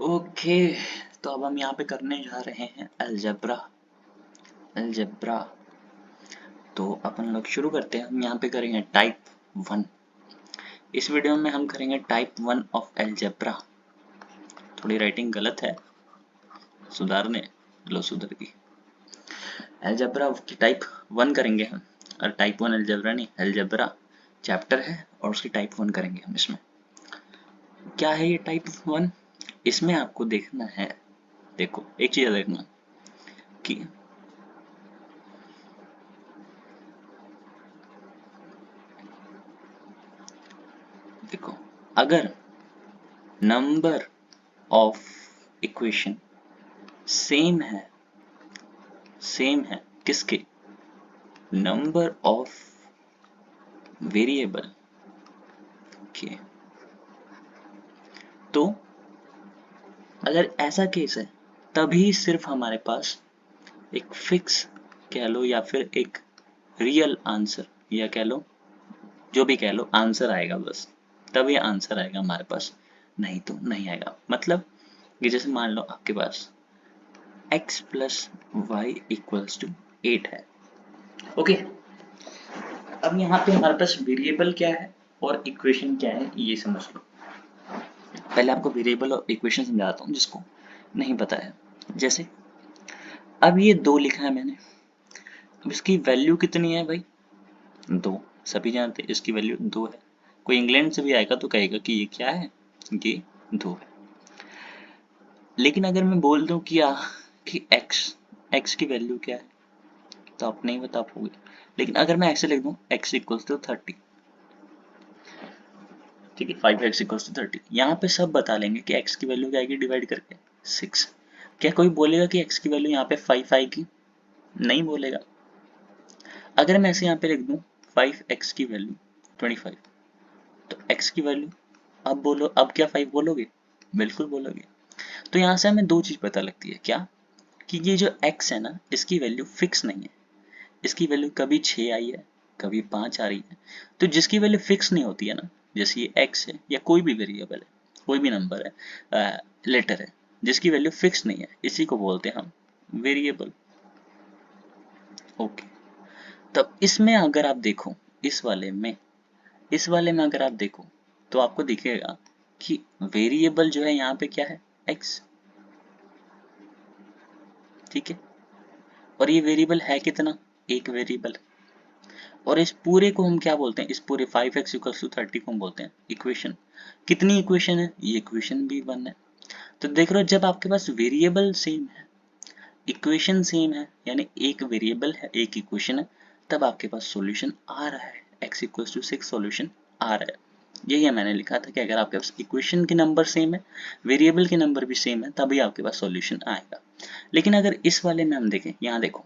Okay, तो अब हम यहाँ पे करने जा रहे हैं अलजेब्रा। तो अपन लोग शुरू करते हैं। हम यहाँ पे करेंगे टाइप 1। इस वीडियो में हम करेंगे टाइप 1 ऑफ अलजेब्रा। थोड़ी राइटिंग गलत है, सुधारने लो, सुधर गई। अलजेब्रा की टाइप 1 करेंगे हम, और टाइप 1 अलजेब्रा नहीं, अलजेब्रा चैप्टर है और उसकी टाइप 1 करेंगे हम। इसमें क्या है ये टाइप 1? इसमें आपको देखना है, देखो एक चीज देखना कि देखो, अगर नंबर ऑफ इक्वेशन सेम है किसके? नंबर ऑफ वेरिएबल के। तो अगर ऐसा केस है तभी सिर्फ हमारे पास एक फिक्स कह लो या फिर एक रियल आंसर, या कह लो जो भी कह लो, आंसर आएगा बस। तभी आंसर आएगा हमारे पास, नहीं तो नहीं आएगा। मतलब कि जैसे मान लो आपके पास x plus y equals to 8 है। ओके, अब यहाँ पे हमारे पास वेरिएबल क्या है और इक्वेशन क्या है ये समझ लो। पहले आपको वेरिएबल और इक्वेशन समझाता हूँ जिसको नहीं पता है। जैसे अब ये 2 लिखा है मैंने, अब इसकी वैल्यू कितनी है भाई? 2। सभी जानते हैं इसकी वैल्यू 2 है। कोई इंग्लैंड से भी आएगा तो कहेगा कि ये क्या है, ये 2 है। लेकिन अगर मैं बोल दूं कि x की वैल्यू क्या है, तो आप नहीं बता पाओगे। लेकिन अगर मैं ऐसे लिख दूं x इक्वल्स टू 30, ठीक है, 5x इक्वल्स टू 30, यहाँ पे सब बता लेंगे कि x की वैल्यू क्या आएगी डिवाइड करके 6। क्या कोई बोलेगा कि x की वैल्यू यहाँ पे 5 आएगी? नहीं बोलेगा। अगर मैं ऐसे यहाँ पे लिख दूं 5x की वैल्यू 25, तो x की वैल्यू, अब बोलो, अब क्या 5 बोलोगे? बिल्कुल बोलोगे। तो यहाँ से हमें 2 चीज पता लगती है। क्या? कि ये जो x है ना, इसकी वैल्यू फिक्स नहीं है। इसकी वैल्यू कभी 6 आई है, कभी 5 आ रही है। तो जिसकी वैल्यू फिक्स नहीं होती है ना, जैसे ये x है या कोई भी वेरिएबल है, कोई भी नंबर है, लेटर है, जिसकी वैल्यू फिक्स नहीं है, इसी को बोलते हैं हम वेरिएबल। ओके, तब इसमें अगर आप देखो, इस वाले में अगर आप देखो तो आपको दिखेगा कि वेरिएबल जो है यहाँ पे क्या है, x। ठीक है, और ये वेरिएबल है कितना? एक वेरिएबल। और इस पूरे को हम क्या बोलते हैं? इस पूरे 5x इक्वल्स टू 30 को हम बोलते हैं इक्वेशन। कितनी इक्वेशन है? ये इक्वेशन भी 1 है। तो देख रहे हो, जब आपके पास वेरिएबल सेम है, इक्वेशन सेम है, यानी एक वेरिएबल है, एक इक्वेशन है, तब आपके पास सॉल्यूशन आ रहा है। x इक्वल्स टू 6 सॉल्यूशन आ रहा है। यही है, मैंने लिखा था कि अगर आपके पास इक्वेशन के नंबर सेम है, वेरिएबल के नंबर भी सेम है, तभी आपके पास सॉल्यूशन आएगा। लेकिन अगर इस वाले में हम देखें, यहाँ देखो,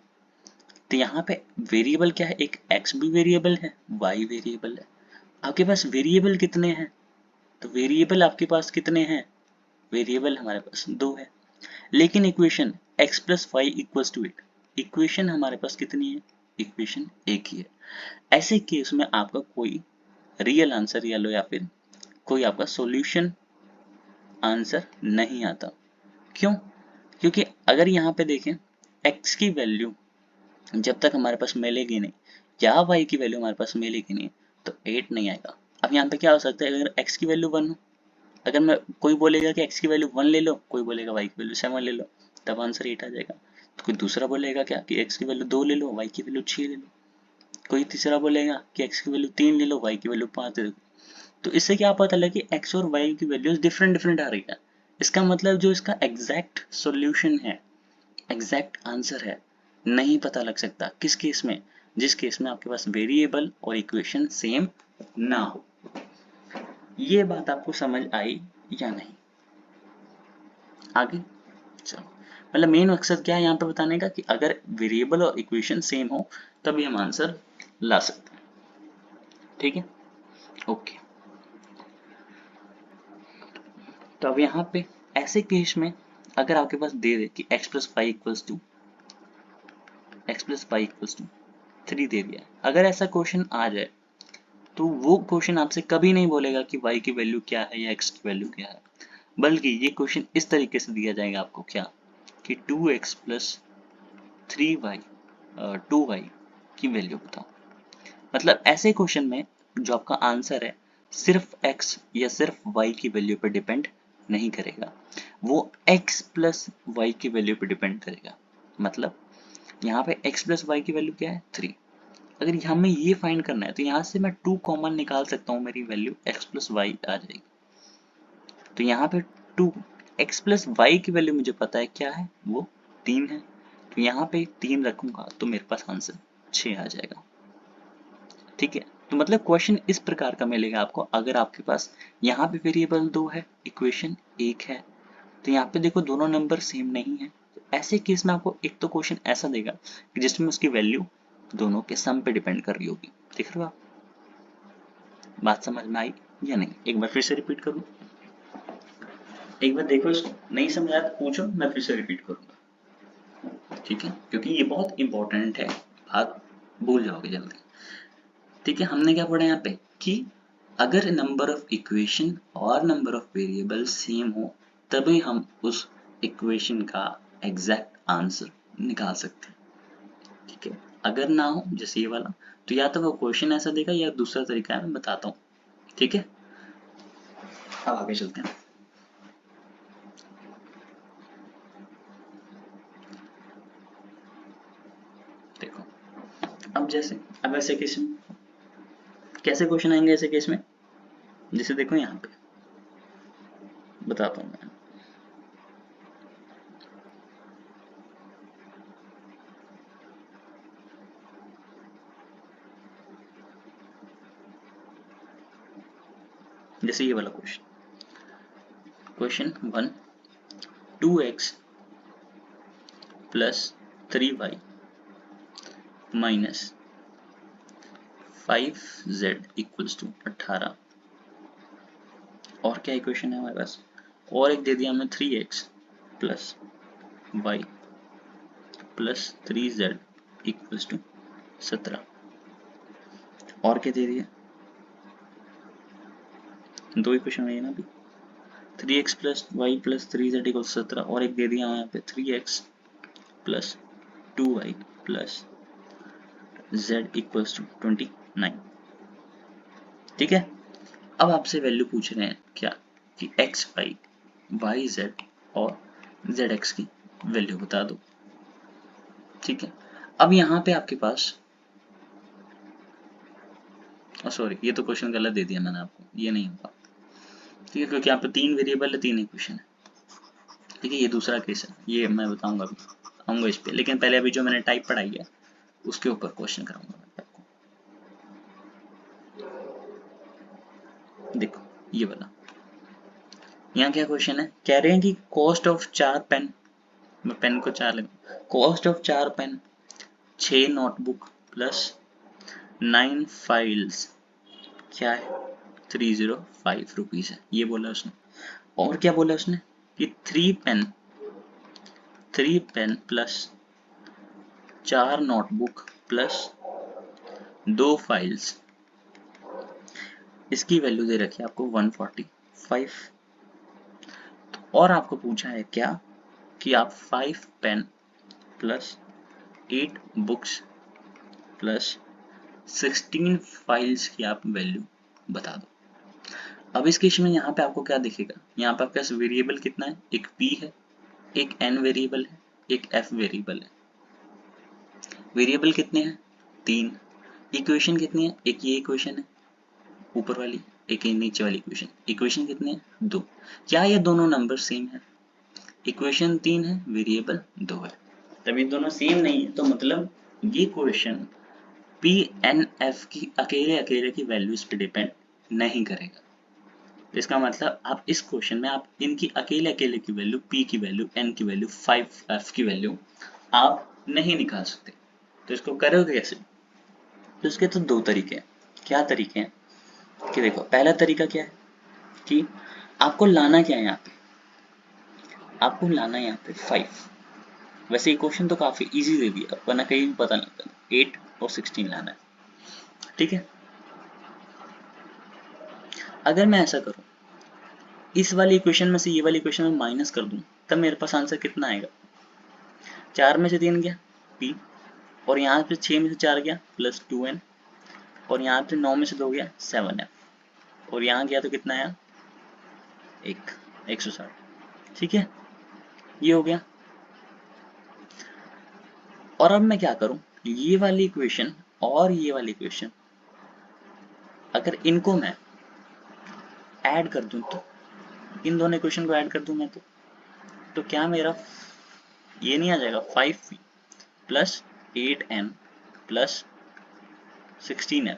तो यहाँ पे वेरिएबल क्या है? एक x भी वेरिएबल है, y वेरिएबल है। आपके पास वेरिएबल कितने हैं? तो वेरिएबल आपके पास कितने हैं? वेरिएबल हमारे पास 2 है। लेकिन equation x plus y equals to 8, equation हमारे पास कितनी है? इक्वेशन एक ही है। ऐसे केस में आपका कोई रियल आंसर या लो, या फिर कोई आपका सॉल्यूशन आंसर नहीं आता। क्यों? क्योंकि अगर यहाँ पे देखें, x की वैल्यू जब तक हमारे पास मिलेगी नहीं, या y की वैल्यू हमारे पास मिलेगी नहीं, तो 8 नहीं आएगा। अब यहाँ पे क्या हो सकता है? अगर x की वैल्यू 1 हो, अगर मैं, कोई बोलेगा कि x की वैल्यू 1 ले लो, कोई बोलेगा y की वैल्यू 7 ले लो, तब आंसर 8 आ जाएगा। तो कोई दूसरा बोलेगा क्या कि x की वैल्यू 2 ले लो, y की वैल्यू 6 ले लो। कोई तीसरा बोलेगा कि x की वैल्यू 3 ले लो, y की वैल्यू 5 ले लो। तो इससे क्या पता लगे कि x और y की वैल्यूज डिफरेंट डिफरेंट आ रही है। इसका मतलब जो इसका एग्जैक्ट सॉल्यूशन है, एग्जैक्ट आंसर है, नहीं पता लग सकता। किस केस में? जिस केस में आपके पास वेरिएबल और इक्वेशन सेम ना हो। ये बात आपको समझ आई या नहीं? आगे चलो, मतलब मेन मकसद क्या है यहाँ पे बताने का, कि अगर वेरिएबल और इक्वेशन सेम हो तभी हम आंसर ला सकते हैं। ठीक है, ओके। तो अब यहाँ पे ऐसे केस में अगर आपके पास दे दे कि x plus five equals to 3 दे दिया है, अगर ऐसा क्वेश्चन आ जाए तो वो क्वेश्चन आपसे कभी नहीं बोलेगा कि y की वैल्यू क्या है या x की वैल्यू क्या है। बल्कि ये क्वेश्चन इस तरीके से दिया जाएगा आपको क्या कि 2x प्लस 3y 2y की वैल्यू बताओ। मतलब ऐसे क्वेश्चन में जो आपका आंसर है सिर्फ x या सिर्फ y की वैल्यू पर डिपेंड नहीं करेगा, वो x प्लस y की वैल्यू पर डिपेंड करेगा। मतलब यहाँ पे x प्लस वाई की वैल्यू क्या है 3। अगर हमें ये फाइंड करना है तो यहाँ से मैं 2 कॉमन निकाल सकता हूँ, मेरी वैल्यू x प्लस वाई आ जाएगी। तो यहाँ पे 2 x प्लस वाई की वैल्यू मुझे पता है क्या है, वो 3 है। तो यहाँ पे 3 रखूंगा तो मेरे पास आंसर 6 आ जाएगा। ठीक है, तो मतलब क्वेश्चन इस प्रकार का मिलेगा आपको अगर आपके पास यहाँ पे वेरिएबल 2 है, इक्वेशन 1 है, तो यहाँ पे देखो दोनों नंबर सेम नहीं है। तो ऐसे केस में आपको एक तो क्वेश्चन ऐसा देगा कि जिसमें उसकी वैल्यू दोनों के सम पे डिपेंड कर रही होगी। देख रहे हो आप? बात समझ में आई या नहीं? एक बार फिर से रिपीट करूँ, एक बार देखो इसको, नहीं समझ आया तो पूछो, मैं फिर से रिपीट करूंगा। ठीक है, क्योंकि ये बहुत इंपॉर्टेंट है, बात भूल जाओगे जल्दी। ठीक है, हमने क्या पढ़ा यहाँ पे कि अगर नंबर ऑफ इक्वेशन और नंबर ऑफ वेरिएबल सेम हो तभी हम उस इक्वेशन का एग्जैक्ट आंसर निकाल सकते हैं। ठीक है, अगर ना हो जैसे ये वाला तो या तो वो क्वेश्चन ऐसा देगा या दूसरा तरीका है, मैं बताता हूँ। ठीक है, अब आगे चलते हैं। देखो अब ऐसे केस में कैसे क्वेश्चन आएंगे, ऐसे केस में जैसे देखो यहाँ पे बताता हूँ मैं। जैसे ये वाला question 1 2x plus 3y minus 5z equals to 18। और क्या इक्वेशन है हमारे पास, और एक दे दिया हमने 3x plus y plus 3z equals to 17। और क्या दे दिया, दो इक्वेशन है ना अभी, 3x plus Y plus 3z equal 17, और एक दे दिया यहाँ पे 3x plus 2y plus z equals to 29। ठीक है, अब आपसे वैल्यू पूछ रहे हैं क्या कि x वाई वाई जेड और जेड एक्स की वैल्यू बता दो। ठीक है, अब यहाँ पे आपके पास, सॉरी ये तो क्वेश्चन गलत दे दिया मैंने आपको, ये नहीं होगा। ठीक है, क्योंकि यहाँ पे 3 वेरिएबल है, 3 इक्वेशन है। ठीक है, ये दूसरा केस है, ये मैं बताऊंगा अभी, आऊंगा इस पे, लेकिन पहले अभी जो मैंने टाइप पढ़ाई है उसके ऊपर क्वेश्चन कराऊंगा मैं आपको। देखो ये वाला, यहाँ क्या क्वेश्चन है, कह रहे हैं कि कॉस्ट ऑफ 4 पेन, मैं पेन को 4 लगा, cost of 4 pen 6 notebook plus 9 files क्या है 305 रुपीज है, ये बोला उसने। और क्या बोला उसने कि 3 pen plus 4 notebook plus 2 files, इसकी वैल्यू दे रखी है आपको 145। और आपको पूछा है क्या कि आप 5 pen plus 8 books plus 16 files की आप वैल्यू बता दो। अब इस केस में यहाँ पे आपको क्या दिखेगा, यहाँ पे आपके पास वेरिएबल कितना है, एक p है, एक n वेरिएबल है, एक f वेरिएबल है। वेरिएबल कितने हैं 3, इक्वेशन कितनी है, एक ये इक्वेशन है ऊपर वाली, एक ये नीचे वाली इक्वेशन। इक्वेशन कितने हैं 2। क्या ये दोनों नंबर सेम है, इक्वेशन 3 है वेरिएबल 2 है, तब ये दोनों सेम नहीं है, तो मतलब ये क्वेश्चन p n f की अकेले अकेले की वैल्यूज पे डिपेंड नहीं करेगा। तो इसका मतलब आप इस क्वेश्चन में आप इनकी अकेले अकेले की वैल्यू, p की वैल्यू, n की वैल्यू, 5f की वैल्यू आप नहीं निकाल सकते। तो इसको करोगे कैसे, तो इसके तो दो तरीके हैं। क्या तरीके हैं कि देखो, पहला तरीका क्या है कि आपको लाना क्या है, यहाँ पे आपको लाना है यहाँ पे 5। वैसे ये क्वेश्चन तो काफी इजी दे दिया, वरना कहीं भी पता नहीं लगता, 8 और 16 लाना है। ठीक है, अगर मैं ऐसा करूं इस वाली इक्वेशन में से ये वाली इक्वेशन में माइनस कर दूं तब मेरे पास आंसर कितना आएगा, 4 में से 3 गया p, और यहाँ पे 6 में से 4 गया प्लस 2n, और यहाँ पे 9 में से 2 गया 7f, और यहाँ गया तो कितना आया 160। ठीक है, ये हो गया। और अब मैं क्या करूं, ये वाली इक्वेशन और ये वाली इक्वेशन अगर इनको मैं ऐड कर दूं, तो इन दोनों इक्वेशन को ऐड कर दूं मैं, तो क्या मेरा ये नहीं आ जाएगा 5p plus 8n plus 16f,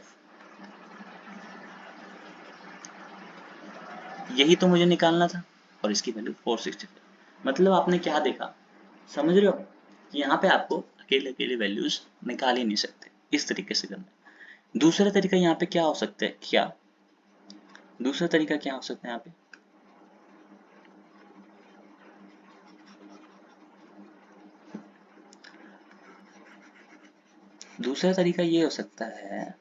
यही तो मुझे निकालना था, और इसकी वैल्यू 465। मतलब आपने क्या देखा, समझ रहे हो कि यहाँ पे आपको अकेले अकेले वैल्यूज निकाल ही नहीं सकते, इस तरीके से करना है। दूसरा तरीका यहाँ पे क्या हो सकता है, दूसरा तरीका क्या हो सकता है यहाँ पे, दूसरा तरीका ये हो सकता है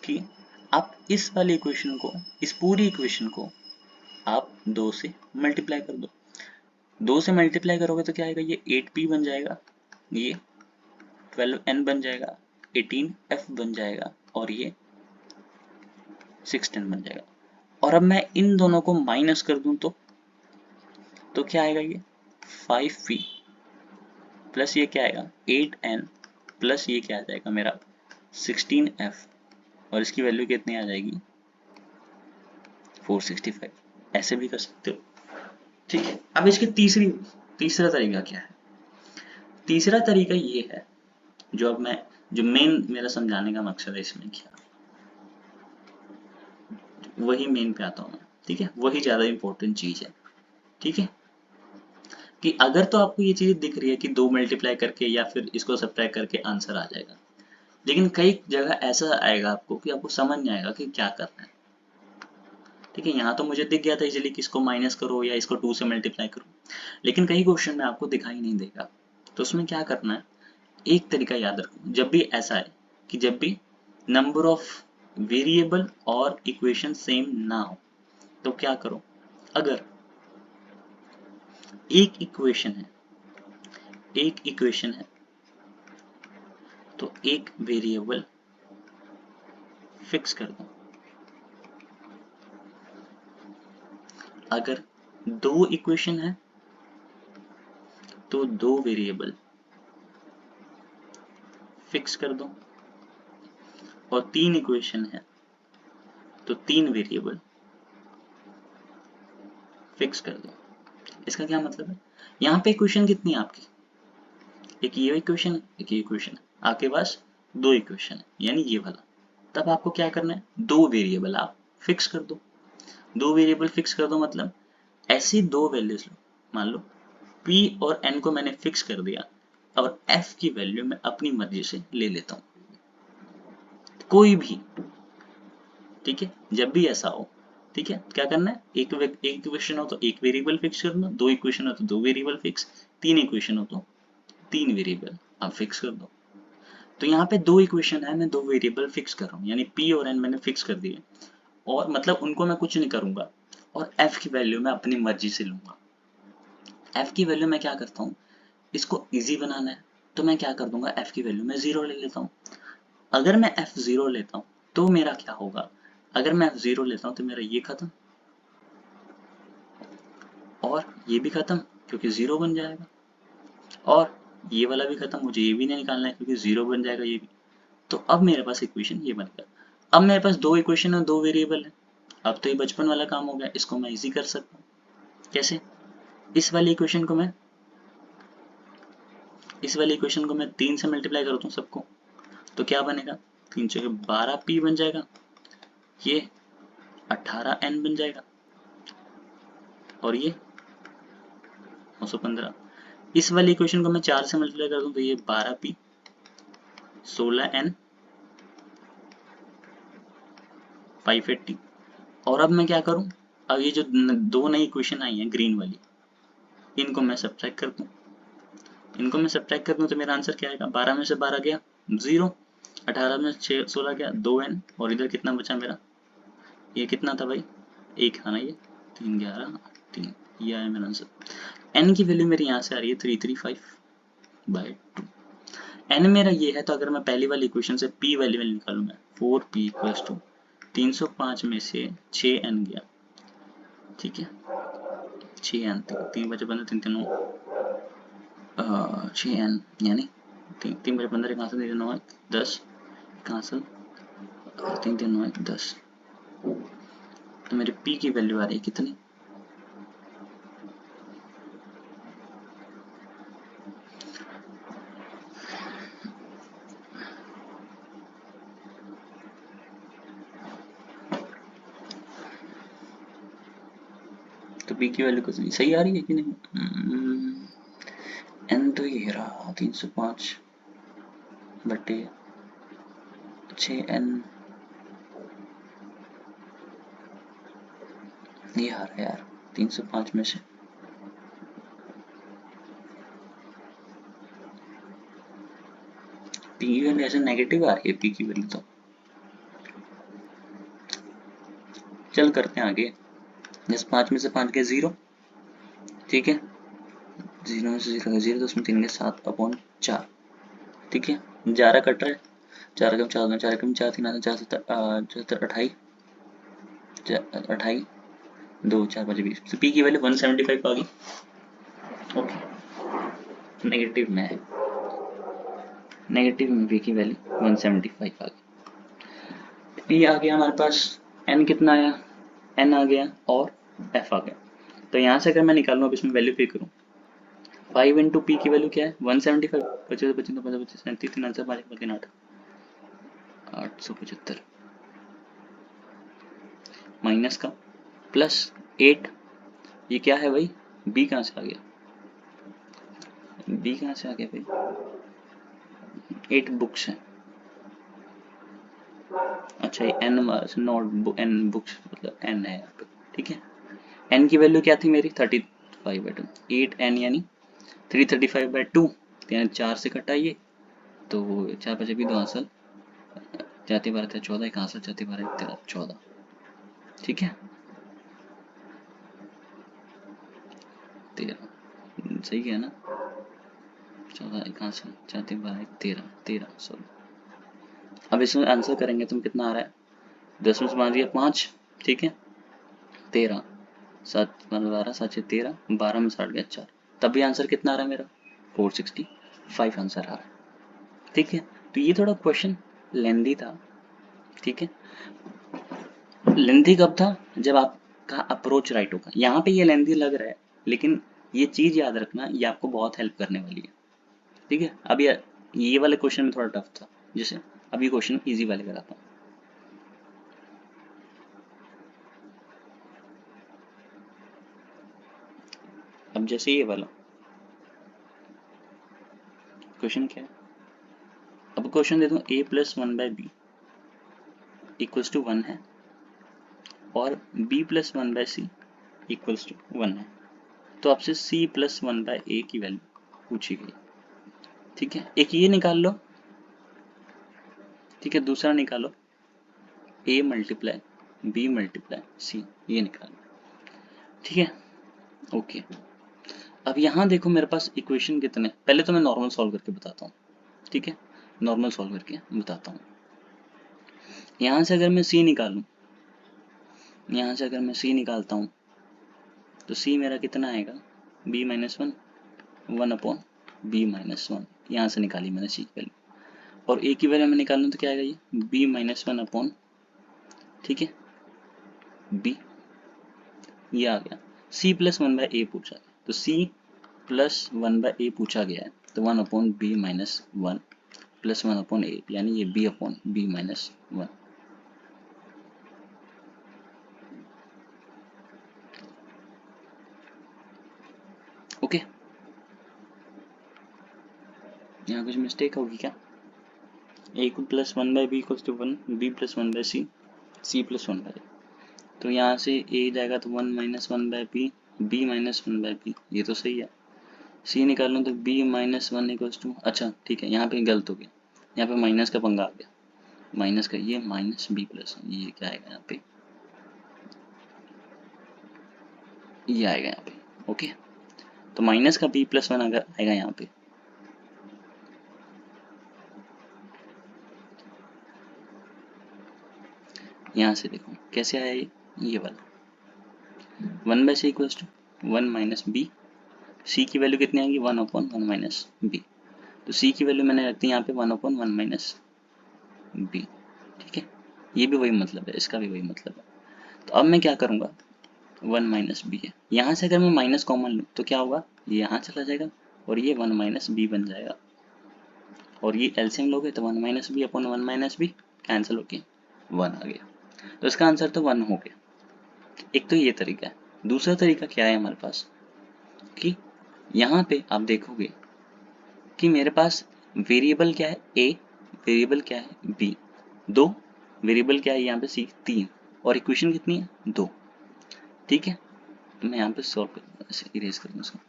कि आप इस वाली इक्वेशन को, इस पूरी इक्वेशन को आप 2 से मल्टीप्लाई कर दो। 2 से मल्टीप्लाई करोगे तो क्या आएगा, ये 8p बन जाएगा, ये 12n बन जाएगा, 18f बन जाएगा, और ये 16 बन जाएगा। और अब मैं इन दोनों को माइनस कर दूं तो क्या आएगा, ये 5p प्लस ये क्या आएगा 8n प्लस ये क्या आ जाएगा मेरा 16f, और इसकी वैल्यू कितनी आ जाएगी 465। ऐसे भी कर सकते हो। ठीक है, अब इसके तीसरा तरीका क्या है, तीसरा तरीका ये है जो मेन मेरा समझाने का मकसद है इसमें क्या, वही मेन पे आता हूँ मैं। ठीक है, वही ज्यादा इंपॉर्टेंट चीज है। ठीक है, कि अगर तो आपको ये चीज दिख रही है कि 2 मल्टीप्लाई करके या फिर इसको सब्ट्रैक्ट करके आंसर आ जाएगा, लेकिन कई जगह ऐसा आएगा आपको कि आपको समझ नहीं आएगा कि क्या करना है। ठीक है, यहाँ तो मुझे दिख गया था इजीली कि इसको माइनस करो या इसको 2 से मल्टीप्लाई करो, लेकिन कई क्वेश्चन में आपको दिखाई नहीं देगा। तो उसमें क्या करना है, एक तरीका याद रखो, जब भी ऐसा है कि जब भी नंबर ऑफ वेरिएबल और इक्वेशन सेम ना हो तो क्या करो, अगर एक इक्वेशन है तो एक वेरिएबल फिक्स कर दो। अगर 2 इक्वेशन है तो 2 वेरिएबल फिक्स कर दो, और 3 इक्वेशन है तो 3 वेरिएबल फिक्स कर दो। इसका क्या मतलब है, यहाँ पे इक्वेशन कितनी है आपकी, एक ये इक्वेशन है, एक ये इक्वेशन है, आपके पास 2 इक्वेशन है यानी ये वाला। तब आपको क्या करना है, 2 वेरिएबल आप फिक्स कर दो। 2 वेरिएबल फिक्स कर दो मतलब ऐसी 2 वैल्यूज लो, मान लो p और n को मैंने फिक्स कर दिया, और f की वैल्यू मैं अपनी मर्जी से ले लेता हूँ कोई भी। ठीक है, जब भी ऐसा हो, ठीक है, क्या करना है, एक इक्वेशन हो तो एक वेरिएबल फिक्स करना, 2 इक्वेशन हो तो 2 वेरिएबल फिक्स, 3 इक्वेशन हो तो 3 वेरिएबल आप फिक्स कर दो। तो यहाँ पे 2 इक्वेशन है, मैं 2 वेरिएबल फिक्स कर रहा हूँ, यानी p और n मैंने फिक्स कर दिए, और मतलब उनको मैं कुछ नहीं करूंगा, और f की वैल्यू मैं अपनी मर्जी से लूंगा। f की वैल्यू मैं क्या करता हूँ, इसको इजी बनाना है तो मैं क्या कर दूंगा, f की वैल्यू मैं 0 ले लेता हूँ। अगर मैं f0 लेता हूँ तो मेरा क्या होगा, अगर मैं f0 लेता हूँ तो मेरा ये खत्म और ये भी खत्म क्योंकि 0 बन जाएगा, और ये वाला भी खत्म, मुझे ये भी नहीं निकालना है क्योंकि 0 बन जाएगा ये भी। तो अब मेरे पास इक्वेशन ये बन गया। अब मेरे पास 2 इक्वेशन और 2 वेरिएबल है। अब तो ये बचपन वाला काम हो गया, इसको मैं इजी कर सकता हूँ। कैसे, इस वाली इक्वेशन को मैं 3 से मल्टीप्लाई करता हूँ सबको, तो क्या बनेगा, 3 से 12p बन जाएगा, ये 18n बन जाएगा, और ये 915। इस वाली इक्वेशन को मैं 4 से मल्टीप्लाई कर दूं तो ये 12p 16n 580। और अब मैं क्या करूं, अब ये जो 2 नई इक्वेशन आई हैं ग्रीन वाली, इनको मैं सब्ट्रैक्ट कर दूं, तो मेरा आंसर क्या आएगा, 12 में से 12 गया 0, 18 में 6 16 क्या 2n, और इधर कितना बचा मेरा, ये कितना था भाई, एक था ना ये, 3 11 8 3, ये आया मेरा आंसर। n की वैल्यू मेरी यहाँ से आ रही है 335/2। n मेरा ये है, तो अगर मैं पहली वाली इक्वेशन से p वैल्यू निकालूं मैं 4p इक्वल्स टू 305 में से 6n गया, ठीक है, 6n, 3 बचे 15, 3 3 9, 6n यानी 3 बचे 15, कहाँ से 3 9 10, कहाँ से 3 3 9 10, तो मेरे p की वैल्यू आ रही है कितनी, तो p की वैल्यू कितनी सही आ रही है कि नहीं, n तो ये रहा 305/6n, ये आ रहा है यार 305 में से, p की वैल्यू ऐसे नेगेटिव आ रही है p की वैल्यू, तो चल करते हैं आगे। जैसे 5 में से 5 गए 0, ठीक है, 0 में से 0 गए 0, तो उसमें 3 गए 7/4, ठीक है, 11 कट रहा है, 4 कम 4 4 कम 4 3 4 7 28 28 2 4 5 20, तो p की वैल्यू 175 आ गई। ओके, नेगेटिव में है, नेगेटिव में p की वैल्यू 175 आ गई। ये आ गया हमारे पास, n कितना आया, n आ गया और f आ गया। तो यहाँ से अगर मैं निकालूँ, अब इसमें वैल्यू पे करूँ, 5 इंटू पी की वैल्यू क्या है 175, 25 25 25 37 3 आंसर 5 3 8 875 माइनस का प्लस 8, ये क्या है भाई, b कहाँ से आ गया, b कहाँ से आ गया भाई, 8 बुक्स हैं, अच्छा ये n note book, n books मतलब n है यहाँ पे, ठीक है, n की वैल्यू क्या थी मेरी 35/2, 8n यानी 335/2, यानी 4 से कटाइए तो 4 बचे भी 2 आंसर, जाते 12 थे 14, एक आंसर जाते 12 13 14, ठीक है, 13 सही है ना, 14 एक आंसर जाते 12 13 13 सॉरी। अब इसमें आंसर करेंगे तो कितना आ रहा है, 10 में से 5 गया 5, ठीक है, 13 7 12 7 6 13, 12 में 60 गया 4, तब भी आंसर कितना आ रहा है मेरा 465 आंसर आ रहा है, ठीक है। तो ये थोड़ा क्वेश्चन लेंदी था, ठीक है, लेंथी कब था, जब आपका अप्रोच राइट होगा, यहाँ पे ये लेंथी लग रहा है, लेकिन ये चीज याद रखना, ये आपको बहुत हेल्प करने वाली है, ठीक है। अब ये वाले क्वेश्चन में थोड़ा टफ था, जैसे अभी क्वेश्चन इजी वाले कराता हूँ। अब जैसे ये वाला क्वेश्चन क्या है, अब क्वेश्चन दे दूं a plus 1/b equals to 1 है, और b plus 1/c equals to 1 है, तो आपसे c प्लस 1/a की वैल्यू पूछी गई, ठीक है। एक ये निकाल लो, ठीक है, दूसरा निकालो a multiply b multiply c, ये निकालो, ठीक है, ओके। अब यहाँ देखो मेरे पास इक्वेशन कितने, पहले तो मैं नॉर्मल सॉल्व करके बताता हूँ, ठीक है, नॉर्मल सॉल्व करके बताता हूँ। यहाँ से अगर मैं c निकालूं, यहाँ से अगर मैं c निकालता हूँ तो c मेरा कितना आएगा b माइनस 1 1/b माइनस 1, यहाँ से निकाली मैंने c की वैल्यू, और a की वैल्यू मैं निकालूं तो क्या आएगा, ये b माइनस 1/, ठीक है, b, ये आ गया। c प्लस 1/a पूछा गया, तो c प्लस 1/a पूछा गया है, तो 1/b माइनस 1 प्लस 1/a, यानी ये b/b माइनस 1, ओके। यहाँ कुछ मिस्टेक होगी क्या, a को plus 1/b equals to 1, b plus 1/c, c plus 1/a, तो यहाँ से a जाएगा तो 1 minus 1/b, b minus 1/b, ये तो सही है। c निकालूं तो b माइनस 1 इक्वल्स टू, अच्छा ठीक है, यहाँ पे गलत हो गया, यहाँ पे माइनस का पंगा आ गया, माइनस का ये माइनस बी प्लस, ये क्या आएगा यहाँ पे, ये आएगा यहाँ पे। ओके, तो माइनस का बी प्लस वन अगर आएगा यहाँ पे, यहाँ से देखो कैसे आया ये वाला 1/c equals to 1 minus B, C की वैल्यू कितनी आएगी 1/1 माइनस बी, तो सी की वैल्यू मैंने रख दी यहाँ पे 1/1 माइनस बी। ठीक है, ये भी वही मतलब है, इसका भी वही मतलब है। तो अब मैं क्या करूँगा, 1 माइनस बी है, यहाँ से अगर मैं माइनस कॉमन लूँ तो क्या होगा, ये यहाँ चला जाएगा और ये 1 माइनस बी बन जाएगा, और ये एलसीएम लोगे तो 1 minus B upon 1 minus B cancel होके 1 आ गया, तो इसका आंसर तो 1 हो गया। एक तो ये तरीका है। दूसरा तरीका क्या है हमारे पास, कि यहाँ पे आप देखोगे कि मेरे पास वेरिएबल क्या है ए, वेरिएबल क्या है बी, दो वेरिएबल क्या है यहाँ पे सी 3, और इक्वेशन कितनी है 2। ठीक है, तो मैं यहाँ पे सॉल्व कर दूंगा, ऐसे इरेज कर दूँ इसको।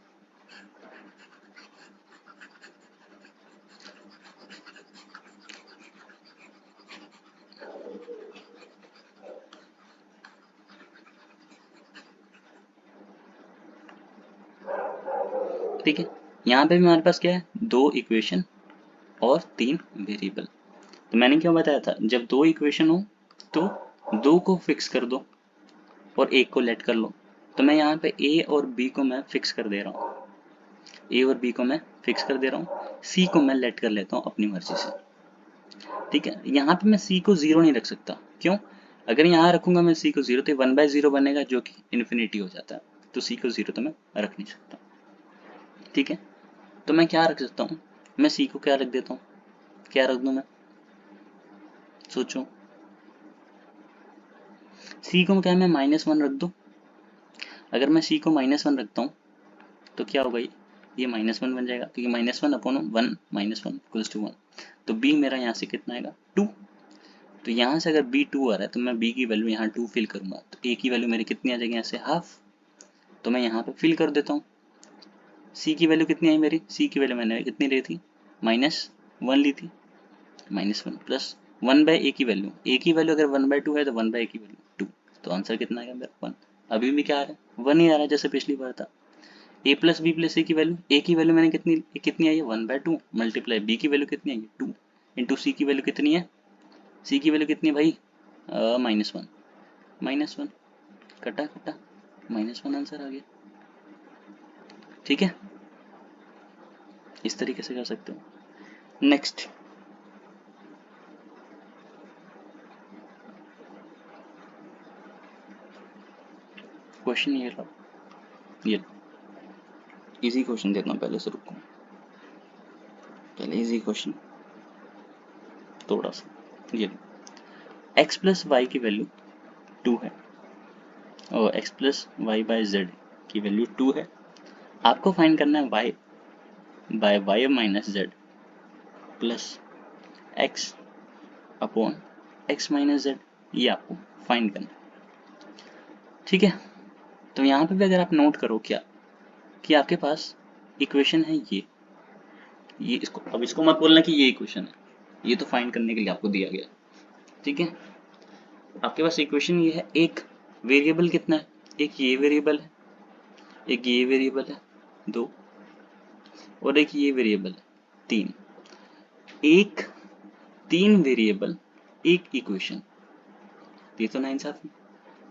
ठीक है, यहाँ पे भी हमारे पास क्या है, 2 इक्वेशन और 3 वेरिएबल। तो मैंने क्या बताया था, जब 2 इक्वेशन हो तो 2 को फिक्स कर दो और एक को लेट कर लो। तो मैं यहाँ पे ए और बी को मैं फिक्स कर दे रहा हूँ, ए और बी को मैं फिक्स कर दे रहा हूँ, सी को मैं लेट कर लेता हूँ अपनी मर्जी से। ठीक है, यहाँ पे मैं सी को 0 नहीं रख सकता, क्यों, अगर यहाँ रखूंगा मैं सी को 0 तो 1/0 बनेगा जो कि इन्फिनिटी हो जाता है, तो सी को 0 तो मैं रख नहीं सकता। ठीक है, तो मैं क्या रख सकता हूँ, मैं सी को क्या रख देता हूँ, क्या रख दूँ मैं, सोचो, सी को क्या मैं -1 रख दूँ। अगर मैं सी को -1 रखता हूँ तो क्या होगा, ये -1 बन जाएगा, क्योंकि -1 अपॉन 1 -1 इक्वल्स टू 1, तो बी मेरा यहाँ से कितना आएगा 2। तो यहाँ से अगर बी 2 आ रहा है तो मैं बी की वैल्यू यहाँ 2 फिल करूंगा, तो ए की वैल्यू मेरी कितनी आ जाएगी यहाँ से हाफ, तो मैं यहाँ पे फिल कर देता हूँ। सी की वैल्यू कितनी आई मेरी, सी की वैल्यू मैंने कितनी ली थी, -1 ली थी, -1 प्लस 1/a की वैल्यू, ए की वैल्यू अगर 1/2 है तो 1/a की वैल्यू 2, तो आंसर कितना आएगा मेरा 1। अभी भी क्या आ रहा है, 1 ही आ रहा है जैसे पिछली बार था। ए प्लस बी प्लस सी की वैल्यू, ए की वैल्यू मैंने कितनी कितनी आई है 1/2 मल्टीप्लाई बी की वैल्यू कितनी आई है 2 इंटू सी की वैल्यू कितनी है, सी की वैल्यू कितनी है भाई -1 कटा कटा -1 आंसर आ गया। ठीक है, इस तरीके से कर सकते हो। नेक्स्ट क्वेश्चन ये लो, ये इजी क्वेश्चन देता हूँ, पहले से रुको, पहले इजी क्वेश्चन थोड़ा सा, ये x प्लस वाई की वैल्यू 2 है और x plus y by z की वैल्यू 2 है, आपको फाइंड करना है y by y minus z plus x upon x minus z, ये आपको फाइंड करना है। ठीक है, तो यहाँ पे भी अगर आप नोट करो क्या, कि आपके पास इक्वेशन है ये इसको, अब इसको मत बोलना कि ये इक्वेशन है, ये तो फाइंड करने के लिए आपको दिया गया। ठीक है, आपके पास इक्वेशन ये है, एक वेरिएबल कितना है, एक ये वेरिएबल है, एक ये वेरिएबल है 2, और एक ये वेरिएबल है 3, एक 3 वेरिएबल एक इक्वेशन, ये तो नाइंसाफी।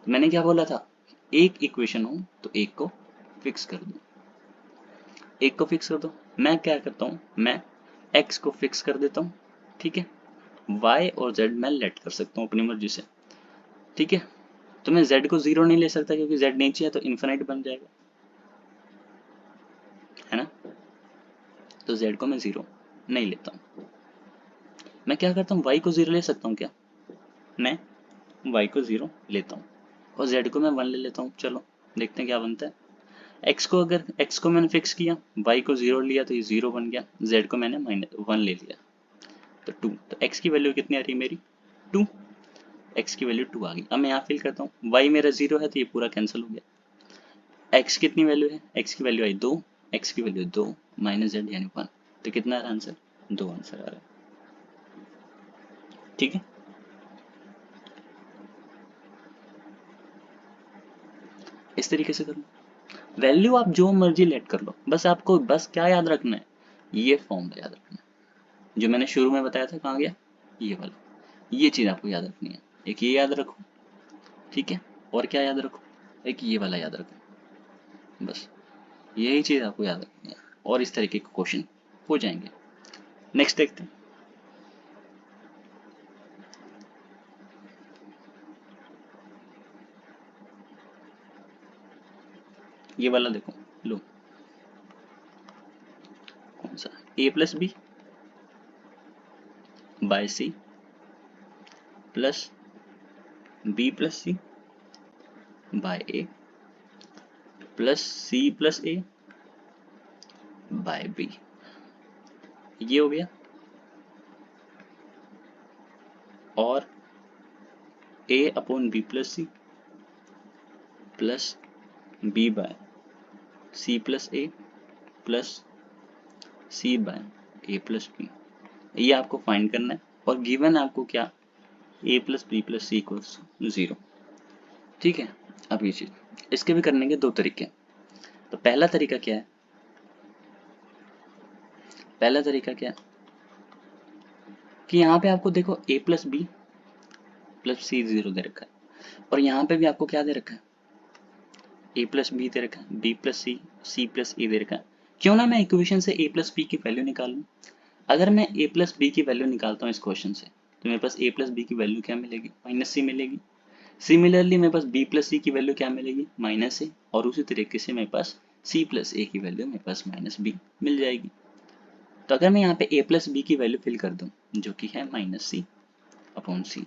मैंने क्या बोला था, एक इक्वेशन हो तो एक को फिक्स कर दो, एक को फिक्स कर दो। मैं क्या करता हूँ, मैं x को फिक्स कर देता हूँ, ठीक है, y और z मैं लेट कर सकता हूँ अपनी मर्जी से। ठीक है, तो मैं z को 0 नहीं ले सकता क्योंकि z नीचे है तो इन्फिनाइट बन जाएगा, है ना, तो z को मैं 0 नहीं लेता हूँ। मैं क्या करता हूँ, y को 0 ले सकता हूँ क्या, मैं y को 0 लेता हूँ और z को मैं 1 ले लेता हूँ। चलो देखते हैं क्या बनता है। x को मैंने फिक्स किया, y को 0 लिया तो ये 0 बन गया, z को मैंने -1 ले लिया तो 2, तो x की वैल्यू कितनी आ रही है मेरी 2, x की वैल्यू 2 आ गई। अब मैं यहाँ फिल करता हूँ, y मेरा 0 है तो ये पूरा कैंसिल हो गया। x कितनी वैल्यू है, x की वैल्यू आई 2, x की वैल्यू 2 माइनस z यानी 1, तो कितना आ रहा है आंसर, 2 आंसर आ रहा है। ठीक है, इस तरीके से करो। वैल्यू आप जो मर्जी लेट कर लो, बस आपको बस क्या याद रखना है, ये फॉर्मूला याद रखना है जो मैंने शुरू में बताया था। कहाँ गया ये वाला, ये चीज आपको याद रखनी है। एक ये याद रखो, ठीक है, और क्या याद रखो, एक ये वाला याद रखो, बस यही चीज आपको याद रखनी है और इस तरीके के क्वेश्चन हो जाएंगे। नेक्स्ट देखते हैं। ये वाला देखो, लो कौन सा, a plus B by C plus B plus C by A plus C plus A by B, ये हो गया। और a upon B plus C plus B by C plus A plus C by A plus B, ये आपको find करना है। और given आपको क्या, a plus B plus C equals 0, ठीक है। अब ये चीज, इसके भी करने के दो तरीके हैं। तो पहला तरीका क्या है, पहला तरीका क्या है कि यहाँ पे आपको देखो a प्लस बी प्लस सी 0 दे रखा है, और यहाँ पे भी आपको क्या दे रखा है, a प्लस बी दे रखा है, b प्लस सी प्लस ए दे रखा है। क्यों ना मैं इक्वेशन से a प्लस बी की वैल्यू निकाल लूँ। अगर मैं a प्लस बी की वैल्यू निकालता हूँ इस क्वेश्चन से, तो मेरे पास a प्लस बी की वैल्यू क्या मिलेगी, माइनस सी मिलेगी। सिमिलरली मेरे पास b प्लस सी की वैल्यू क्या मिलेगी, माइनस ए। और उसी तरीके से मेरे पास c प्लस ए की वैल्यू मेरे पास माइनस बी मिल जाएगी। तो अगर मैं यहाँ पे a प्लस बी की वैल्यू फिल कर दूँ, जो कि है माइनस सी अपॉन सी,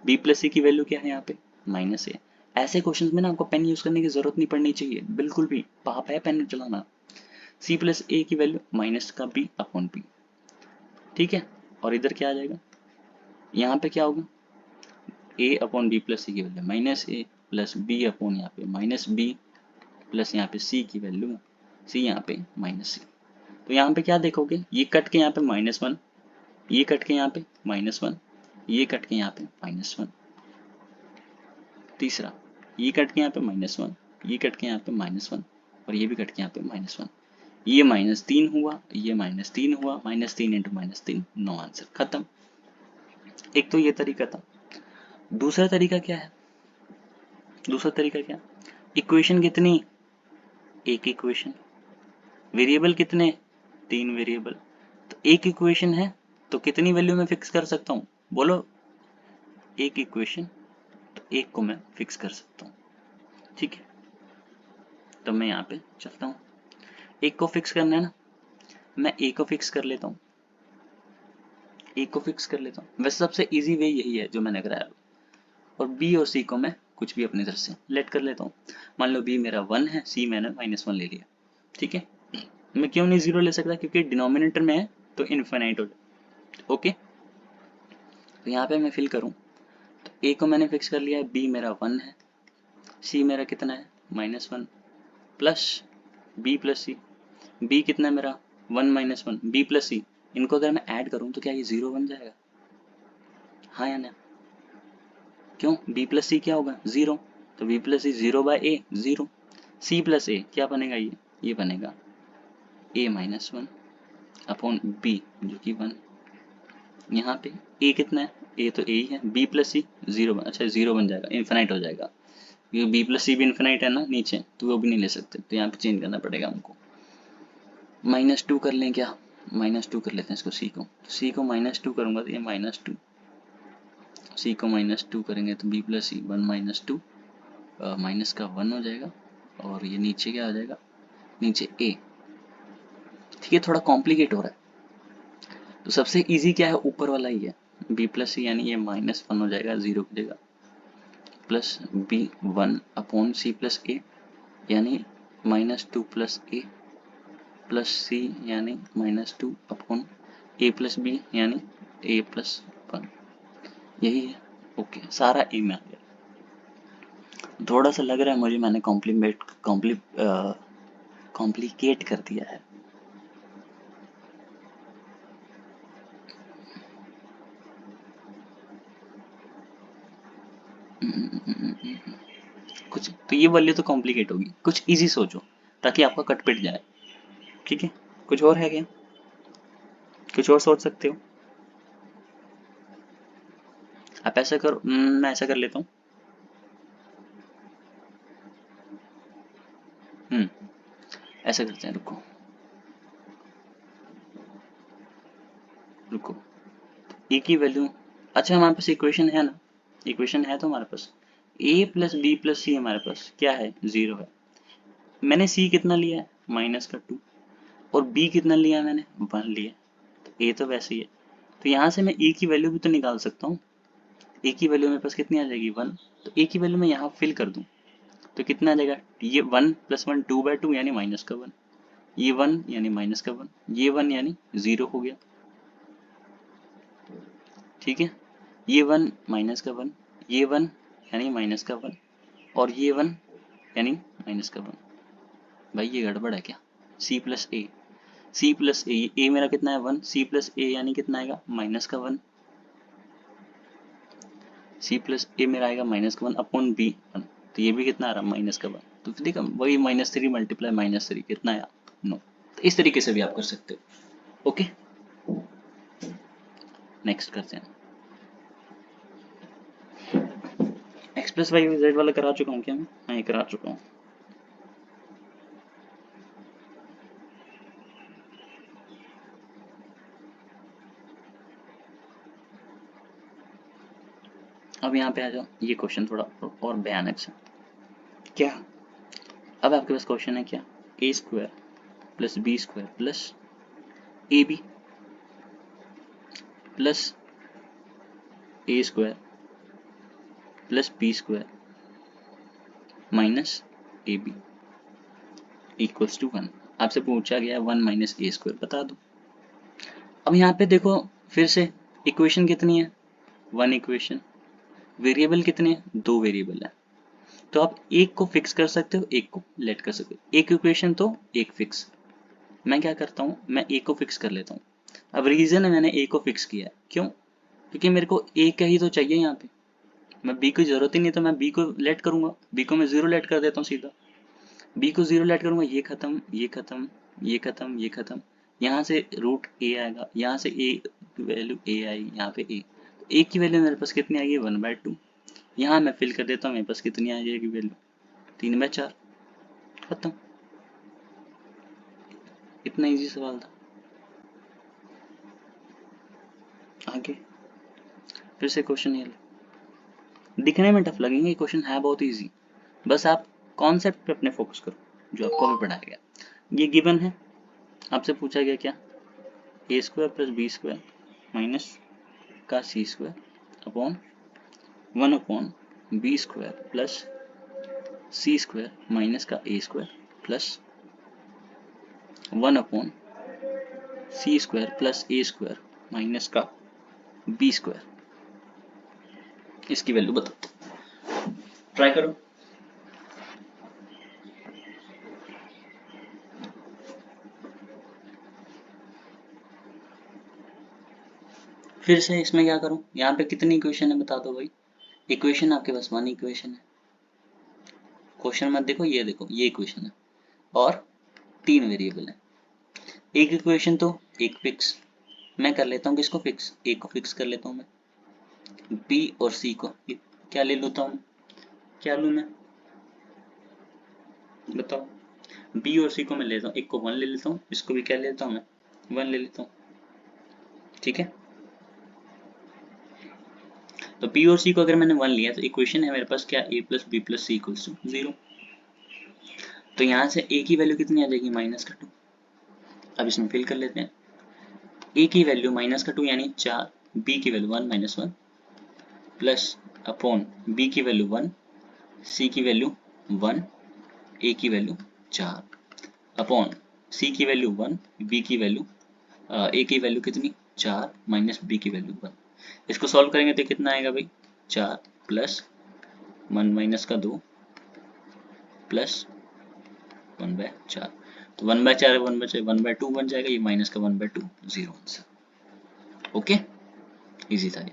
बी प्लस सी की वैल्यू क्या है यहाँ पे, माइनस ए। ऐसे क्वेश्चंस में ना आपको पेन यूज करने की जरूरत नहीं पड़नी चाहिए, बिल्कुल भी पाप है पेन चलाना। सी प्लस ए की वैल्यू माइनस का बी अपॉन बी, ठीक है। और इधर क्या आ जाएगा, यहाँ पे क्या होगा, ए अपॉन बी प्लस सी की वैल्यू माइनस ए प्लस बी अपॉन यहाँ पे माइनस बी प्लस यहाँ पे सी की वैल्यू सी यहाँ पे माइनस सी। तो यहाँ पे क्या देखोगे, ये कट के यहाँ पे -1, ये कट के यहाँ पे -1, ये कट के यहाँ पे -1। तीसरा, ये कट के यहाँ पे -1, ये कट के यहाँ पे -1, और ये भी कट के यहाँ पे -1। ये -3 हुआ, ये -3 हुआ, -3 इंटू -3 नो आंसर, खत्म। एक तो ये तरीका था। दूसरा तरीका क्या है, दूसरा तरीका क्या, इक्वेशन कितनी, एक इक्वेशन, वेरिएबल कितने, 3 वेरिएबल। तो एक इक्वेशन है तो कितनी वैल्यू में फिक्स कर सकता हूँ, बोलो, एक इक्वेशन तो एक को मैं फिक्स कर सकता हूँ, ठीक है। तो मैं यहाँ पे चलता हूँ, एक को फिक्स करना है ना, मैं ए को फिक्स कर लेता हूँ, ए को फिक्स कर लेता हूँ। वैसे सबसे इजी वे यही है जो मैंने कराया, और बी और सी को मैं कुछ भी अपनी तरफ से लेट कर लेता हूँ। मान लो बी मेरा 1 है, सी मैंने -1 ले लिया, ठीक है। मैं क्यों नहीं 0 ले सकता, क्योंकि डिनोमिनेटर में है तो इनफाइनाइट हो जाए, ओके। तो यहाँ पे मैं फिल करूँ, तो ए को मैंने फिक्स कर लिया है, बी मेरा 1 है, सी मेरा कितना है -1, प्लस बी प्लस सी, बी कितना है मेरा 1 -1, बी प्लस सी, इनको अगर मैं ऐड करूँ तो क्या ये 0 बन जाएगा, हाँ या ना, क्यों, बी प्लस सी क्या होगा 0, तो बी प्लस सी 0 बाय ए 0, सी प्लस ए क्या बनेगा, ये बनेगा ए -1 अपॉन बी जो कि 1। यहाँ पे ए कितना है, ए तो ए ही है, बी प्लस सी 0, अच्छा 0 बन जाएगा, इन्फिनाइट हो जाएगा, क्योंकि बी प्लस सी भी इन्फिनाइट है ना नीचे, तो वो भी नहीं ले सकते, तो यहाँ पे चेंज करना पड़ेगा हमको। -2 कर लें क्या, -2 कर लेते हैं इसको, सी को -2 करूंगा तो ये -2, सी को -2 करेंगे तो बी प्लस सी 1 -2, माइनस का 1 हो जाएगा, और ये नीचे क्या आ जाएगा, नीचे ए, ठीक है। थोड़ा कॉम्प्लिकेट हो रहा है, तो सबसे इजी क्या है, ऊपर वाला ही है, बी प्लस सी, यानी ये -1 हो जाएगा 0 की जगह, plus B 1 upon C plus A, यानी -2 प्लस ए प्लस सी, यानी -2 अपॉन ए प्लस बी, यानी ए प्लस 1, यही है, ओके। सारा ए में आ गया। थोड़ा सा लग रहा है मुझे मैंने कॉम्प्लिकेट कर दिया है। कुछ तो ये वैल्यू तो कॉम्प्लिकेट होगी, कुछ इजी सोचो ताकि आपका कट पिट जाए। ठीक है, कुछ और है क्या, कुछ और सोच सकते हो आप? ऐसा करो, मैं ऐसा कर लेता हूँ। ऐसा करते हैं, रुको रुको, ए की वैल्यू, अच्छा हमारे पास इक्वेशन है ना, इक्वेशन है तो हमारे पास a प्लस बी प्लस सी हमारे पास क्या है, 0 है। मैंने c कितना लिया है, -2, और b कितना लिया है मैंने, 1 लिया, तो a तो वैसे ही है। तो यहाँ से मैं a की वैल्यू भी तो निकाल सकता हूँ। a की वैल्यू मेरे पास कितनी आ जाएगी, 1। तो a की वैल्यू मैं यहाँ फिल कर दूँ तो कितना आ जाएगा, ये 1 + 1 2/2 यानी -1, ये 1 यानी -1, ये 1 यानी 0 हो गया। ठीक है, ये 1 -1, ये 1 यानी -1, और ये 1 यानी -1। भाई ये गड़बड़ है क्या, c प्लस ए, सी प्लस ए मेरा कितना है 1, सी प्लस ए यानी कितना आएगा, -1, सी प्लस ए मेरा आएगा -1 अपॉन बी 1, तो ये भी कितना आ रहा है, -1। तो देखा वही -3 मल्टीप्लाई -3 कितना आया, 9। तो इस तरीके से भी आप कर सकते हो। ओके, नेक्स्ट करते हैं। x प्लस वाई जेड वाला करा चुका हूँ क्या मैं, हाँ ये करा चुका हूँ। अब यहाँ पे आ जाओ, ये क्वेश्चन थोड़ा और भयानक सा। क्या, अब आपके पास क्वेश्चन है क्या, a² + b² + ab + a² + b² - ab = 1। आपसे पूछा गया 1 - a² बता दो। अब यहाँ पे देखो फिर से, इक्वेशन कितनी है, 1 इक्वेशन, वेरिएबल कितने हैं, 2 वेरिएबल है। तो आप एक को फिक्स कर सकते हो, एक को लेट कर सकते हो, एक इक्वेशन तो एक फिक्स। मैं क्या करता हूँ, मैं ए को फिक्स कर लेता हूँ। अब रीजन है मैंने ए को फिक्स किया है, क्यों, क्योंकि मेरे को ए का ही तो चाहिए यहाँ पे, मैं बी की जरूरत ही नहीं, तो मैं बी को लेट करूंगा, बी को मैं 0 लेट कर देता हूँ सीधा, बी को 0 लेट करूंगा, ये खत्म ये खत्म ये खत्म ये खत्म, यहाँ से रूट ए आएगा, यहाँ से ए वैल्यू ए आएगी, यहाँ पे ए, तो ए की वैल्यू मेरे पास कितनी आएगी, 1/2। यहाँ मैं फिल कर देता हूँ, मेरे पास कितनी आ जाएगी वैल्यू, 3/4, खत्म। इतना इजी सवाल था। आगे फिर से क्वेश्चन, ये दिखने में टफ लगेंगे, क्वेश्चन है बहुत इजी, बस आप कॉन्सेप्ट पे अपने फोकस करो जो आपको अभी पढ़ाया गया। ये गिवन है, आपसे पूछा गया क्या, a² + b² माइनस का c² upon 1/b² plus c² minus का a² plus 1/c² plus a² minus का b²। इसकी वैल्यू बताओ, ट्राई करो। फिर से इसमें क्या करूं, यहाँ पे कितनी इक्वेशन है बता दो भाई, इक्वेशन आपके पास 1 इक्वेशन है, क्वेश्चन मत देखो, ये देखो ये इक्वेशन है, और 3 वेरिएबल है। एक इक्वेशन तो एक फिक्स, मैं कर लेता हूँ किसको फिक्स, ए को फिक्स कर लेता हूँ मैं, बी और सी को क्या ले लेता हूँ, क्या लूँ मैं बताओ, बी और सी को मैं लेता हूँ, एक को 1 ले लेता हूँ, इसको भी क्या ले लेता हूँ मैं, 1 ले लेता हूँ। ठीक है, तो बी और सी को अगर मैंने 1 लिया तो इक्वेशन है मेरे पास क्या, a + b + c = 0। तो यहाँ से a की वैल्यू कितनी आ जाएगी, -2। अब इसमें फिल कर लेते हैं, a की वैल्यू -2 यानी 4, b की वैल्यू 1 - 1 प्लस अपॉन b की वैल्यू 1, c की वैल्यू 1, a की वैल्यू 4 अपॉन c की वैल्यू 1, b की वैल्यू a की वैल्यू कितनी 4 माइनस b की वैल्यू 1। इसको सॉल्व करेंगे तो कितना आएगा भाई, 4 प्लस 1 माइनस का 2 प्लस 1/4, तो 1/4 1/2 बन जाएगा, ये माइनस का 1/2 0 आंसर। ओके, इजी था ये।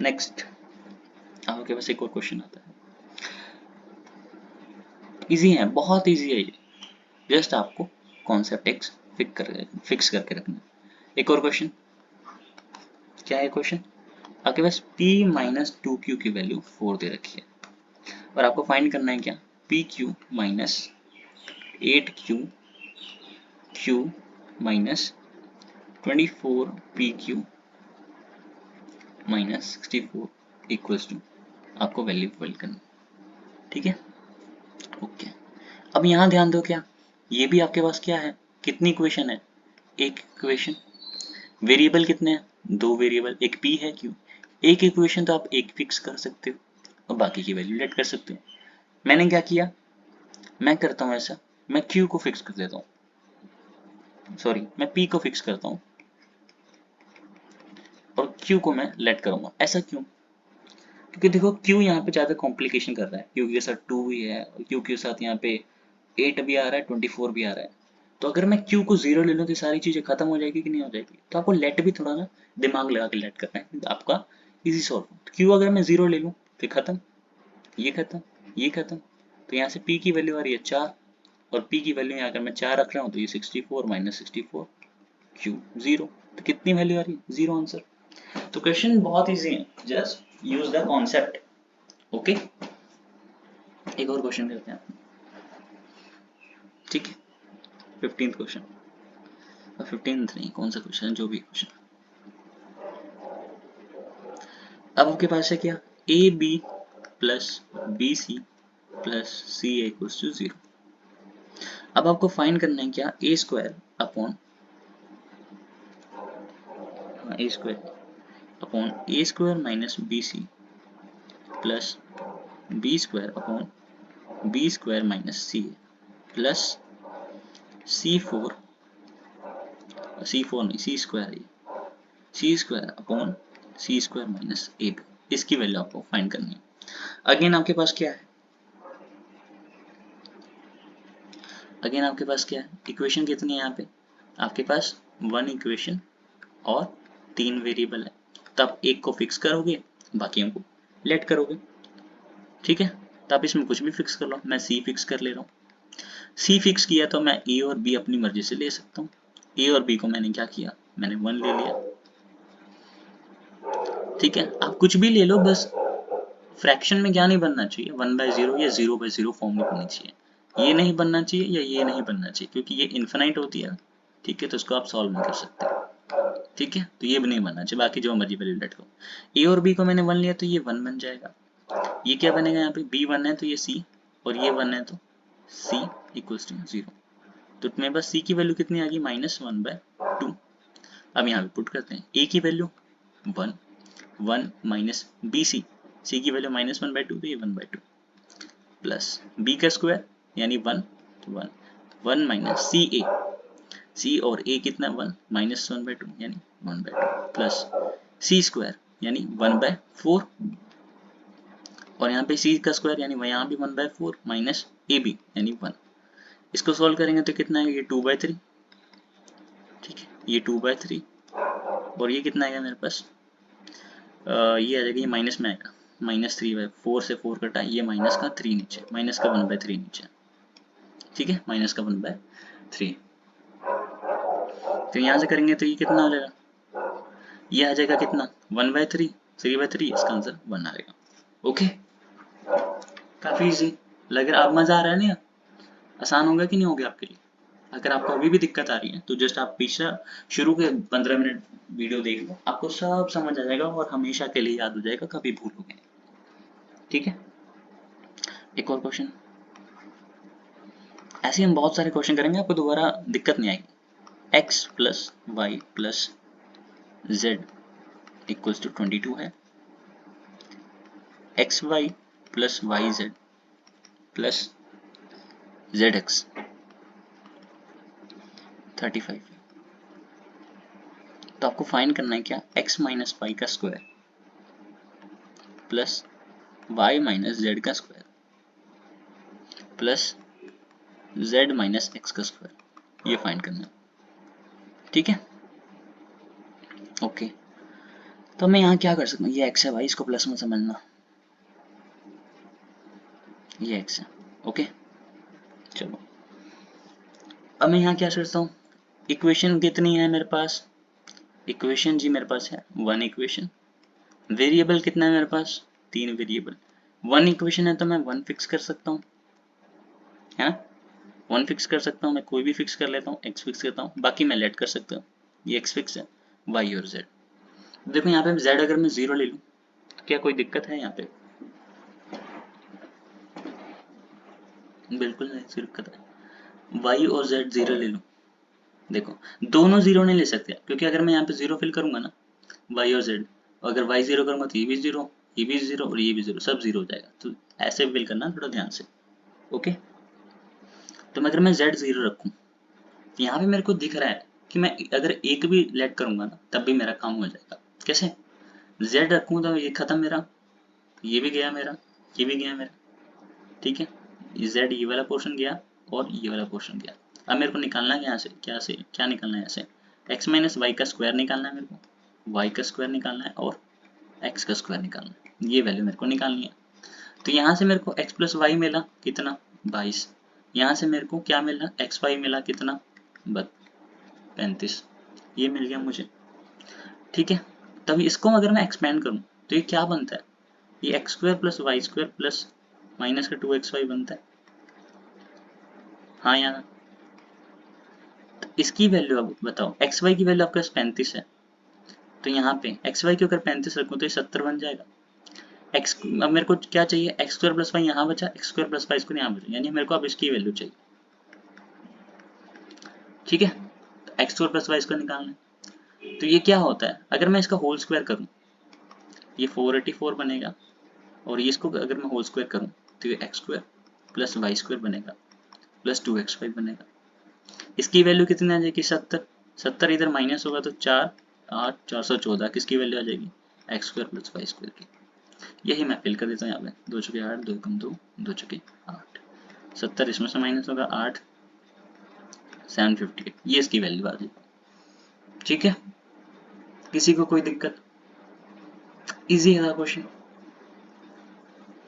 नेक्स्ट आपके पास एक और क्वेश्चन आता है, इजी है, बहुत इजी है ये, जस्ट आपको कॉन्सेप्ट एक्स फिक्स करके रखना है। एक और क्वेश्चन, क्या है क्वेश्चन, आपके पास p माइनस 2q की वैल्यू 4 दे रखी है और आपको फाइंड करना है क्या, pq minus 8q q minus 24pq minus 64 equals to, आपको वैल्यू फाइंड करना, ठीक है। ओके, अब यहाँ ध्यान दो, क्या ये भी आपके पास क्या है, कितनी इक्वेशन है, एक इक्वेशन, वेरिएबल कितने हैं, दो वेरिएबल, एक p है q, एक इक्वेशन तो आप एक फिक्स कर सकते हो और बाकी की वैल्यू लेट कर सकते हो। मैंने क्या किया, मैं करता हूँ ऐसा, मैं q को फिक्स कर देता हूँ, सॉरी मैं p को फिक्स करता हूँ और q को मैं लेट करूंगा। ऐसा क्यों, क्योंकि देखो q यहाँ पे ज्यादा कॉम्प्लिकेशन कर रहा है, q के साथ 2 भी है और q के साथ यहाँ पे 8 भी आ रहा है, 24 भी आ रहा है। तो अगर मैं q को 0 ले लूँ तो सारी चीजें खत्म हो जाएगी कि नहीं हो जाएगी, तो आपको लेट भी थोड़ा ना दिमाग लगा के लेट करना है, आपका इजी सॉल्व। q अगर मैं 0 ले लूँ तो खत्म, ये खत्म, ये खत्म, तो यहाँ से p की वैल्यू आ रही है 4 और p की वैल्यू यहाँ अगर मैं 4 रख रहा हूँ तो ये 64 माइनस 64 q 0, तो कितनी वैल्यू आ रही है, 0 आंसर। तो क्वेश्चन बहुत इजी है, just use the concept. Okay, एक और क्वेश्चन करते हैं, ठीक है, 15th क्वेश्चन, 15th नहीं, कौन सा क्वेश्चन है, जो भी क्वेश्चन। अब आपके पास है क्या, A B plus B C plus C equals to 0। अब आपको फाइंड करना है क्या, A square upon A square minus B C plus B square upon B square minus C plus C4 नहीं, C square upon C square minus A B, इसकी value आपको find करनी है। अगेन आपके पास क्या है, इक्वेशन कितनी है यहाँ पे, आपके पास 1 इक्वेशन और 3 वेरिएबल है, तब एक को फिक्स करोगे बाकी को लेट करोगे, ठीक है। तो आप इसमें कुछ भी फिक्स कर लो, मैं सी फिक्स कर ले रहा हूँ, सी फिक्स किया तो मैं ए और बी अपनी मर्जी से ले सकता हूँ। ए और बी को मैंने क्या किया, मैंने 1 ले लिया, ठीक है। आप कुछ भी ले लो, बस फ्रैक्शन में क्या नहीं बनना चाहिए, 1/0 या 0/0 फॉर्म नहीं बननी चाहिए, ये नहीं बनना चाहिए या ये नहीं बनना चाहिए, क्योंकि ये इन्फिनाइट होती है, ठीक है, तो इसको आप सॉल्व नहीं कर सकते, ठीक है। तो ये भी नहीं बनना चाहिए, बाकी जो मर्जी वैल्यू लेट करो। ए और बी को मैंने 1 लिया तो ये 1 बन जाएगा, ये क्या बनेगा, यहाँ पे बी 1 है तो ये सी और ये 1 है तो सी इक्वल्स टू 0। तो मेरे पास सी की वैल्यू कितनी आ गई, -1/2। अब यहाँ पे पुट करते हैं, ए की वैल्यू 1, 1 माइनस बी सी की वैल्यू -1/2 तो ये 1/2 प्लस बी का स्क्वायर यानी 1 1 1 माइनस सी और ए कितना 1 -1/2 यानी 1/2 प्लस सी स्क्वायर यानी 1/4 और यहाँ पे सी का स्क्वायर यानी यहाँ भी 1/4 माइनस ए बी यानी 1। इसको सॉल्व करेंगे तो कितना है, ये 2/3, ठीक है, ये 2/3 और ये कितना आएगा मेरे पास, ये आ जाएगा, ये माइनस में आएगा, -3/4 से 4 कटा, ये माइनस का 3 नीचे, माइनस का 1/3 नीचे, ठीक है, माइनस का 1/3। तो यहाँ से करेंगे तो ये कितना हो जाएगा, ये आ जाएगा कितना 1/3, 3/3, इसका आंसर 1 आ जाएगा। ओके, काफी इजी लग रहा है, अब मजा आ रहा है ना, आसान होगा कि नहीं हो गया आपके लिए। अगर आपको अभी भी दिक्कत आ रही है तो जस्ट आप पिछला शुरू के 15 मिनट वीडियो देख लो, आपको सब समझ आ जाएगा और हमेशा के लिए याद हो जाएगा, कभी भूलोगे, ठीक है। एक और क्वेश्चन, ऐसे हम बहुत सारे क्वेश्चन करेंगे, आपको दोबारा दिक्कत नहीं आएगी। x plus Y plus Z equals to 22 है, X Y plus Y Z plus Z X 35 है। तो आपको फाइंड करना है क्या, x माइनस वाई का square plus y minus Z का square plus z minus X का स्क्वायर, ये फाइंड करना है, ठीक है। ओके, तो मैं यहाँ क्या कर सकता हूँ, ये x है भाई, इसको प्लस में समझना, ये x है, ओके। चलो अब मैं यहाँ क्या करता हूँ, इक्वेशन कितनी है मेरे पास, इक्वेशन जी मेरे पास है 1 इक्वेशन, वेरिएबल कितना है मेरे पास 3 वेरिएबल, 1 इक्वेशन है तो मैं 1 फिक्स कर सकता हूँ, है ना, 1 फिक्स कर सकता हूँ, मैं कोई भी फिक्स कर लेता हूँ, x फिक्स करता हूँ, बाकी मैं लेट कर सकता हूँ, ये x फिक्स है, y और z। देखो यहाँ पे z अगर मैं 0 ले लूँ तो क्या कोई दिक्कत है यहाँ पे, बिल्कुल नहीं कोई दिक्कत है, y और z 0 ले लूँ, देखो दोनों 0 नहीं ले सकते क्योंकि अगर मैं यहाँ पे 0 फिल करूंगा ना y और z, अगर y 0 करूंगा तो ये भी 0, ये भी 0 और ये भी 0, सब 0 हो जाएगा, तो ऐसे फिल करना थोड़ा ध्यान से। ओके, तो अगर मैं z 0 रखूँ, यहाँ पे मेरे को दिख रहा है कि मैं अगर एक भी लेट करूंगा ना तब भी मेरा काम हो जाएगा, कैसे, z रखूँ तो ये खत्म मेरा, ये भी गया मेरा, ये भी गया मेरा, ठीक है, z ये वाला पोर्शन गया और ये वाला पोर्शन गया। अब मेरे को निकालना है यहाँ से क्या निकालना है, यहाँ से x माइनस वाई का स्क्वायर निकालना है मेरे को, y का स्क्वायर निकालना है और x का स्क्वायर निकालना है, ये वैल्यू मेरे को निकालनी है। तो यहाँ से मेरे को x प्लस वाई मिला कितना 22, यहाँ से मेरे को क्या मिला एक्स वाई मिला कितना 35, ये मिल गया मुझे, ठीक है। तब इसको अगर मैं एक्सपेंड करूँ तो ये क्या बनता है, ये x square plus y square plus minus का 2xy बनता है, हाँ या ना। तो इसकी वैल्यू अब बताओ, एक्स वाई की वैल्यू आपके पास 35 है, तो यहाँ पे एक्स वाई के अगर 35 रखूँ तो ये 70 बन जाएगा। एक्स अब मेरे को क्या चाहिए, एक्स स्क्वायर प्लस वाई यहाँ बचा, x square plus y square यहाँ बचा, यानी मेरे को अब इसकी वैल्यू चाहिए, ठीक है। तो x square plus y square निकालना है, तो ये क्या होता है, अगर मैं इसका होल स्क्वायर करूँ ये 484 बनेगा, और ये इसको अगर मैं होल स्क्वायर करूँ तो ये x square plus y square बनेगा प्लस 2xy बनेगा। इसकी वैल्यू कितनी आ जाएगी 70, 70 इधर माइनस होगा तो 4 8 414 किसकी वैल्यू आ जाएगी x square plus y square की, यही मैं फिल कर देता हूँ यहाँ पे, 2 चुके 8 2 कम 2 2 चुके 8, 70 इसमें से माइनस होगा 8 758, ये इसकी वैल्यू आ जाएगी, ठीक है। किसी को कोई दिक्कत, इजी है क्वेश्चन,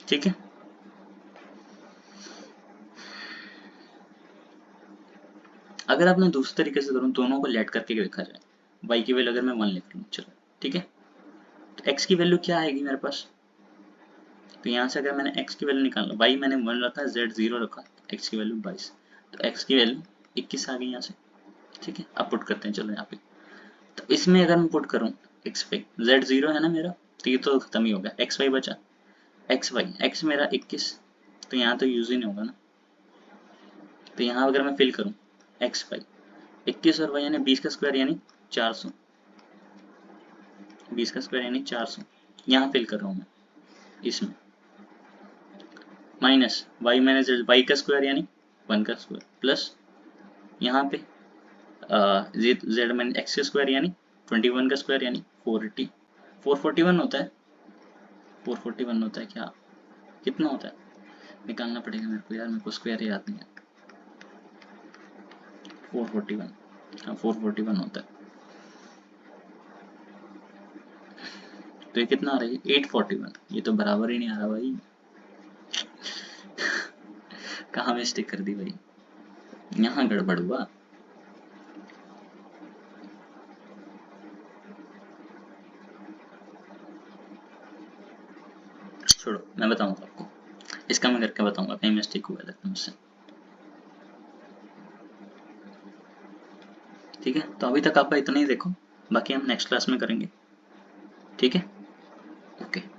ठीक है। अगर आपने दूसरे तरीके से करूँ, दोनों को लेट करके देखा जाए, y की वैल्यू अगर मैं 1 लिख लूँ, चलो ठीक है, तो x की वैल्यू क्या आएगी मेरे पास, तो यहाँ से अगर मैंने x की वैल्यू निकालना, y मैंने 1 रखा, z 0 रखा, x की वैल्यू 22, तो x की वैल्यू 21 आ गई यहाँ से, ठीक है। अब पुट करते हैं, चलो यहाँ पे, तो इसमें अगर मैं पुट करूँ x पे, z 0 है ना मेरा, तो ये तो खत्म ही हो गया, xy बचा, xy x मेरा 21, तो यहाँ तो यूज ही नहीं होगा ना, तो यहाँ अगर मैं फिल करूँ xy 21 और y यानी 20 का स्क्वायर यानी 400, 20 का स्क्वायर यानी 400, यहाँ फिल कर रहा हूँ मैं इसमें, माइनस वाई माइनस वाई का स्क्वायर यानी 1 का स्क्वायर प्लस यहाँ पे जेड माइनस एक्स का स्क्वायर यानी 21 का स्क्वायर यानी 480, 441 होता है, 441 होता है क्या, कितना होता है निकालना पड़ेगा मेरे को यार, मेरे को स्क्वायर याद नहीं है, 441, हाँ 441 होता है, तो ये कितना आ रहा है 841, ये तो बराबर ही नहीं आ रहा भाई, कहाँ मिस्टेक कर दी भाई, यहाँ गड़बड़ हुआ, छोड़ो मैं बताऊंगा आपको, इसका मैं करके बताऊंगा, कहीं मिस्टेक हुआ लगता है मुझसे, ठीक है। तो अभी तक आप इतना ही देखो, बाकी हम नेक्स्ट क्लास में करेंगे, ठीक है, ओके।